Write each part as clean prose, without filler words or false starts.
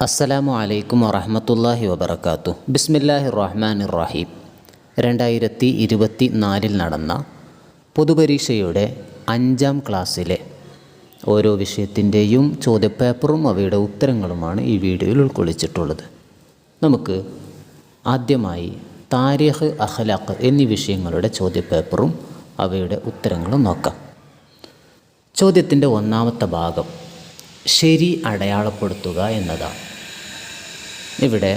അസ്സലാമു അലൈക്കും വറഹ്മത്തുള്ളാഹി വബറകാതുഹു. ബിസ്മില്ലാഹിർ റഹ്മാനിർ റഹീം. 2024 നടന്ന പൊതുപരീക്ഷയുടെ 5ാം ക്ലാസ്സിലെ ഓരോ വിഷയത്തിൻ്റെയും ചോദ്യപേപ്പറും അവയുടെ ഉത്തരങ്ങളുമാണ് ഈ വീഡിയോയിൽ ഉൾക്കൊള്ളിച്ചിട്ടുള്ളത്. നമുക്ക് ആദ്യമായി താരീഖ്, അഖ്ലാഖ് എന്നീ വിഷയങ്ങളുടെ ചോദ്യപേപ്പറും അവയുടെ ഉത്തരങ്ങളും നോക്കാം. ചോദ്യത്തിൻ്റെ ഒന്നാമത്തെ ഭാഗം ശരി അടയാളപ്പെടുത്തുക എന്നതാണ്. ഇവിടെ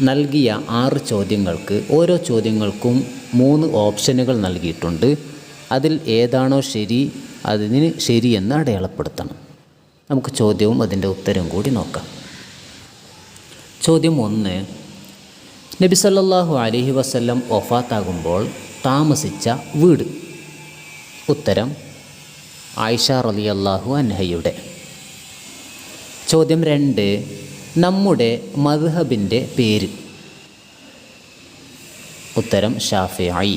നൽകിയ 6 ചോദ്യങ്ങൾക്ക് ഓരോ ചോദ്യങ്ങൾക്കും 3 ഓപ്ഷനുകൾ നൽകിയിട്ടുണ്ട്. അതിൽ ഏതാണോ ശരി അതിന് ശരിയെന്ന് അടയാളപ്പെടുത്തണം. നമുക്ക് ചോദ്യവും അതിൻ്റെ ഉത്തരവും കൂടി നോക്കാം. ചോദ്യം 1. നബി സല്ലല്ലാഹു അലൈഹി വസല്ലം വഫാത്താകുമ്പോൾ താമസിച്ച വീട്. ഉത്തരം ആയിഷ റളിയല്ലാഹു അൻഹയുടെ. ചോദ്യം 2. നമ്മുടെ മദ്ഹബിൻ്റെ പേര്. ഉത്തരം ഷാഫിഈ.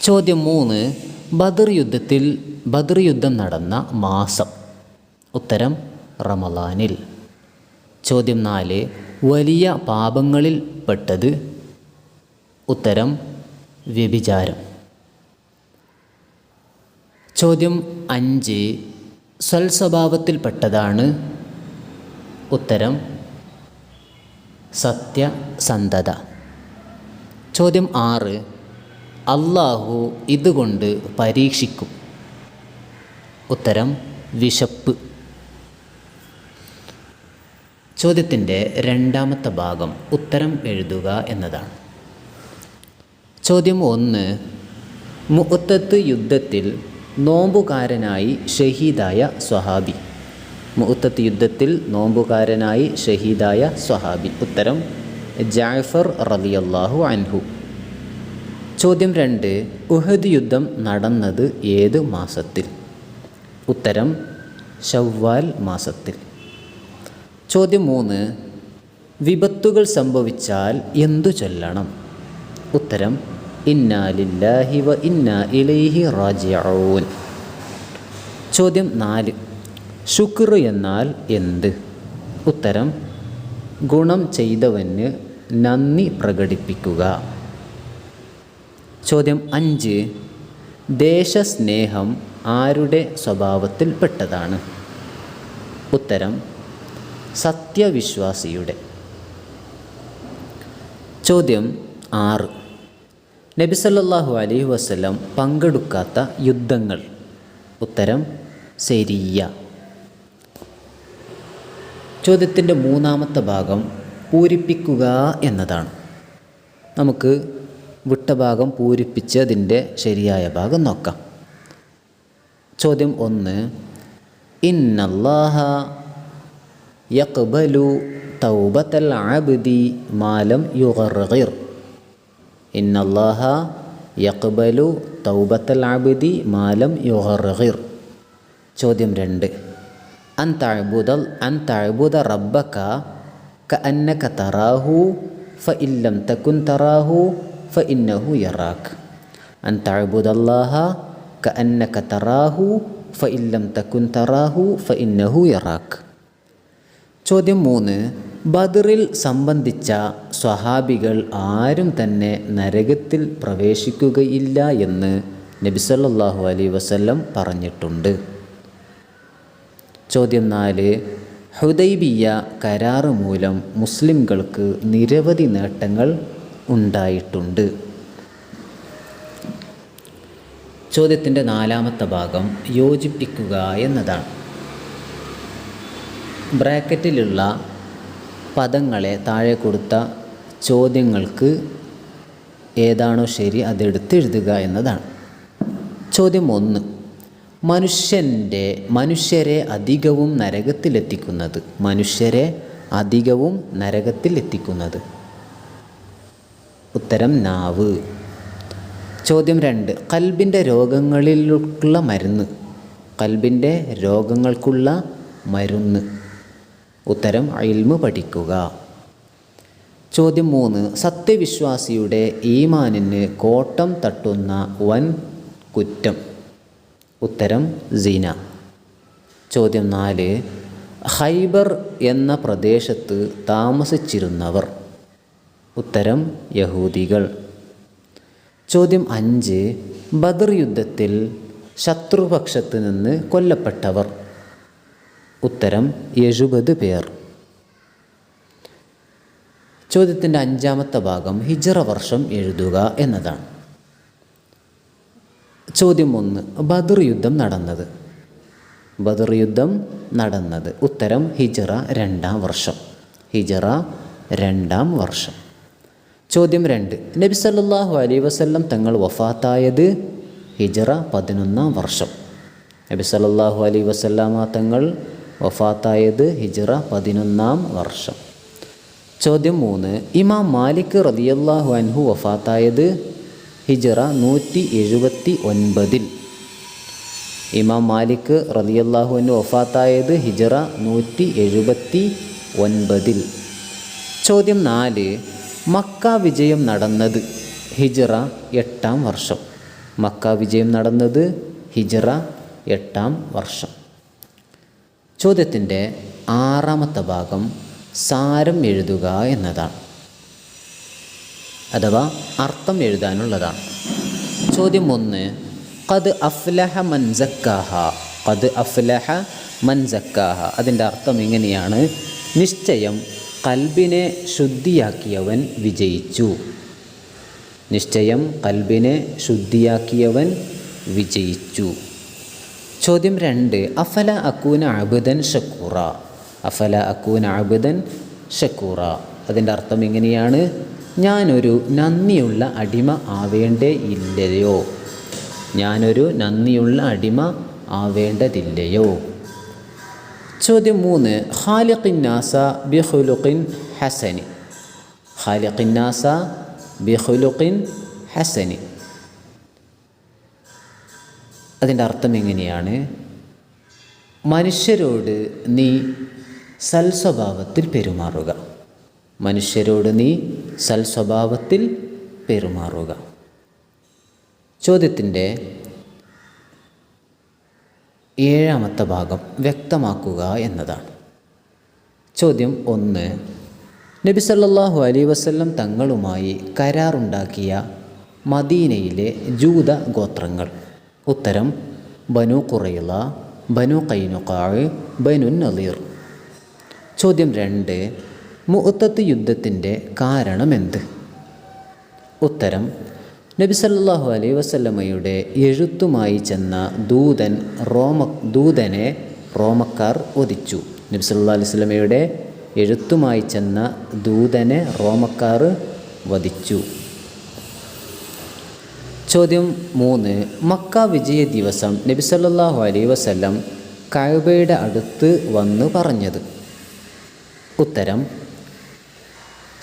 ചോദ്യം 3. ബദർ യുദ്ധം നടന്ന മാസം. ഉത്തരം റമളാനിൽ. ചോദ്യം 4. വലിയ പാപങ്ങളിൽ പെട്ടത്. ഉത്തരം വ്യഭിചാരം. ചോദ്യം 5. സൽസ്വഭാവത്തിൽപ്പെട്ടതാണ്. ഉത്തരം സത്യസന്ധത. ചോദ്യം 6. അല്ലാഹു ഇതുകൊണ്ട് പരീക്ഷിക്കും. ഉത്തരം വിശപ്പ്. ചോദ്യത്തിൻ്റെ രണ്ടാമത്തെ ഭാഗം ഉത്തരം എഴുതുക എന്നതാണ്. ചോദ്യം 1. മുഅ്തത്ത് യുദ്ധത്തിൽ നോമ്പുകാരനായി ഷഹീദായ സ്വഹാബി. മുഅ്തത്ത് യുദ്ധത്തിൽ നോമ്പുകാരനായി ഷഹീദായ സ്വഹാബി. ഉത്തരം ജഅഫർ റളിയല്ലാഹു അൻഹു. ചോദ്യം 2. ഉഹദ് യുദ്ധം നടന്നത് ഏത് മാസത്തിൽ? ഉത്തരം ശവ്വാൽ മാസത്തിൽ. ചോദ്യം 3. വിപത്തുകൾ സംഭവിച്ചാൽ എന്തു ചൊല്ലണം? ഉത്തരം ഇന്നാ ലില്ലാഹി വ ഇന്നാ ഇലൈഹി റാജിഊൻ. ചോദ്യം 4. ശുക്ർ എന്നാൽ എന്ത്? ഉത്തരം ഗുണം ചെയ്തവന് നന്ദി പ്രകടിപ്പിക്കുക. ചോദ്യം 5. ദേശസ്നേഹം ആരുടെ സ്വഭാവത്തിൽപ്പെട്ടതാണ്? ഉത്തരം സത്യവിശ്വാസിയുടെ. ചോദ്യം 6. നബി സല്ലല്ലാഹു അലൈഹി വസല്ലം പങ്കെടുക്കാത്ത യുദ്ധങ്ങൾ. ഉത്തരം സരിയ്യ. ചോദ്യത്തിൻ്റെ മൂന്നാമത്തെ ഭാഗം പൂരിപ്പിക്കുക എന്നതാണ്. നമുക്ക് വിട്ട ഭാഗം പൂരിപ്പിച്ച് അതിൻ്റെ ശരിയായ ഭാഗം നോക്കാം. ചോദ്യം 1. ഇന്നല്ലാഹ യഖ്ബലു തൗബത്തൽ അബ്ദി മാലം യുഗർഗിർ. ഇന്നല്ലാഹ യഖ്ബലു തൗബത്തൽ അബ്ദി മാലം യുഗർഗിർ. ചോദ്യം 2. അൻ തഅബുദ റബ്ബക കഅന്നക തറാഹു ഫഇൻ ലം തകുൻ തറാഹു ഫഇന്നഹു യറാക്. അൻ തഅബുദല്ലാഹ കഅന്നക തറാഹു ഫഇൻ ലം തകുൻ തറാഹു ഫഇന്നഹു യറാക്. ചോദ്യം 3. ബദറിൽ സംബന്ധിച്ച സ്വഹാബികൾ ആരും തന്നെ നരകത്തിൽ പ്രവേശിക്കുകയില്ല എന്ന് നബി സല്ലല്ലാഹു അലൈഹി വസല്ലം പറഞ്ഞിട്ടുണ്ട്. ചോദ്യം 4. ഹുദൈബിയ കരാറ് മൂലം മുസ്ലിംകൾക്ക് നിരവധി നേട്ടങ്ങൾ ഉണ്ടായിട്ടുണ്ട്. ചോദ്യത്തിൻ്റെ നാലാമത്തെ ഭാഗം യോജിപ്പിക്കുക എന്നതാണ്. ബ്രാക്കറ്റിലുള്ള പദങ്ങളെ താഴെ കൊടുത്ത ചോദ്യങ്ങൾക്ക് ഏതാണോ ശരി അതെടുത്ത് എഴുതുക എന്നതാണ്. ചോദ്യം 1. മനുഷ്യരെ അധികവും നരകത്തിലെത്തിക്കുന്നത്. മനുഷ്യരെ അധികവും നരകത്തിലെത്തിക്കുന്നത്. ഉത്തരം നാവ്. ചോദ്യം 2. ഖൽബിൻ്റെ രോഗങ്ങളിലുള്ള മരുന്ന്. ഖൽബിൻ്റെ രോഗങ്ങൾക്കുള്ള മരുന്ന്. ഉത്തരം ഇൽമ് പഠിക്കുക. ചോദ്യം 3. സത്യവിശ്വാസിയുടെ ഈമാനിന് കോട്ടം തട്ടുന്ന വൻ കുറ്റം. ഉത്തരം സിന. ചോദ്യം 4. ഖൈബർ എന്ന പ്രദേശത്ത് താമസിച്ചിരുന്നവർ. ഉത്തരം യഹൂദികൾ. ചോദ്യം 5. ബദർ യുദ്ധത്തിൽ ശത്രുപക്ഷത്ത് നിന്ന് കൊല്ലപ്പെട്ടവർ. ഉത്തരം 70 പേർ. ചോദ്യത്തിൻ്റെ 5ാമത്തെ ഭാഗം ഹിജ്റ വർഷം എഴുതുക എന്നതാണ്. ചോദ്യം 1. ബദർ യുദ്ധം നടന്നത്. ബദർ യുദ്ധം നടന്നത്. ഉത്തരം ഹിജ്റ 2ാം വർഷം. ഹിജ്റ 2ാം വർഷം. ചോദ്യം 2. നബി സല്ലല്ലാഹു അലൈഹി വസല്ലം തങ്ങൾ വഫാത്തായത് ഹിജ്റ 11ാം വർഷം. നബി സല്ലല്ലാഹു അലൈഹി വസല്ലമ തങ്ങൾ വഫാത്തായത് ഹിജ്റ 11ാം വർഷം. ചോദ്യം 3. ഇമാം മാലിക് റളിയല്ലാഹു അൻഹു വഫാത്തായത് ഹിജ്റ 179. ഇമാം മാലിക് റളിയല്ലാഹു അൻഹു വഫാത്തായത് ഹിജ്റ 179. ചോദ്യം 4. മക്ക വിജയം നടന്നത് ഹിജ്റ 8ാം വർഷം. മക്ക വിജയം നടന്നത് ഹിജ്റ 8ാം വർഷം. ചോദ്യത്തിൻ്റെ 6ാമത്തെ ഭാഗം സാരം എഴുതുക എന്നതാണ്, അഥവാ അർത്ഥം എഴുതാനുള്ളതാണ്. ചോദ്യം 1. ഖദ് അഫ്ലഹ മൻ സക്കാഹ. ഖദ് അഫ്ലഹ മൻ സക്കാഹ. അതിൻ്റെ അർത്ഥം ഇങ്ങനെയാണ്: നിശ്ചയം കൽബിനെ ശുദ്ധിയാക്കിയവൻ വിജയിച്ചു. നിശ്ചയം കൽബിനെ ശുദ്ധിയാക്കിയവൻ വിജയിച്ചു. ചോദ്യം 2. അഫല അക്കൂന അബ്ദൻ ഷക്കൂറ. അഫല അക്കൂന അബ്ദൻ ഷക്കൂറ. അതിൻ്റെ അർത്ഥം ഇങ്ങനെയാണ്: ഞാനൊരു നന്ദിയുള്ള അടിമ ആവേണ്ടേ ഇല്ലയോ. ഞാനൊരു നന്ദിയുള്ള അടിമ ആവേണ്ടതില്ലയോ. ചോദ്യം 3. ഖാലിഖിന്നാസ ബിഖുലുഖിൻ ഹസനി. ഖാലിഖിന്നാസ ബിഖുലുഖിൻ ഹസനി. അതിൻ്റെ അർത്ഥം എങ്ങനെയാണ്: മനുഷ്യരോട് നീ സൽസ്വഭാവത്തിൽ പെരുമാറുക. മനുഷ്യരോട് നീ സൽസ്വഭാവത്തിൽ പെരുമാറുക. ചോദ്യത്തിൻ്റെ 7ാമത്തെ ഭാഗം വ്യക്തമാക്കുക എന്നതാണ്. ചോദ്യം 1. നബി സല്ലല്ലാഹു അലൈഹി വസല്ലം തങ്ങളുമായി കരാറുണ്ടാക്കിയ മദീനയിലെ ജൂത ഗോത്രങ്ങൾ. ഉത്തരം ബനു ഖുറൈള, ബനു ഖൈനുഖാഅ്, ബനു നളീർ. ചോദ്യം 2. മുഅ്തത്ത് യുദ്ധത്തിൻ്റെ കാരണമെന്ത്? ഉത്തരം നബി സല്ലല്ലാഹു അലൈഹി വസല്ലമയുടെ എഴുത്തുമായി ചെന്ന ദൂതനെ റോമക്കാർ വധിച്ചു. നബി സല്ലല്ലാഹു അലൈഹി വസല്ലമയുടെ എഴുത്തുമായി ചെന്ന ദൂതനെ റോമക്കാർ വധിച്ചു. ചോദ്യം 3. മക്ക വിജയ ദിവസം നബി സല്ലല്ലാഹു അലൈഹി വസല്ലം കഅബയുടെ അടുത്ത് വന്ന് പറഞ്ഞത്. ഉത്തരം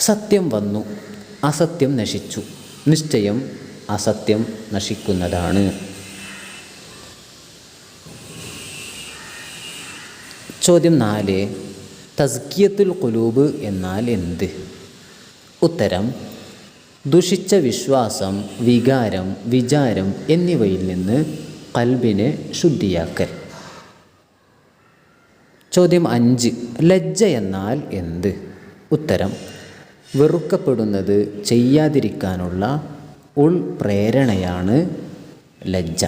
സത്യം വന്നു, അസത്യം നശിച്ചു. നിശ്ചയം അസത്യം നശിക്കുന്നതാണ്. ചോദ്യം 4. തസ്കിയത്തുൽ ഖുലൂബ് എന്നാൽ എന്ത്? ഉത്തരം ദുഷിച്ച വിശ്വാസം, വികാരം, വിചാരം എന്നിവയിൽ നിന്ന് ഖൽബിനെ ശുദ്ധിയാക്കൽ. ചോദ്യം 5. ലജ്ജ എന്നാൽ എന്ത്? ഉത്തരം വെറുക്കപ്പെടുന്നത് ചെയ്യാതിരിക്കാനുള്ള ഉൾപ്രേരണയാണ് ലജ്ജ.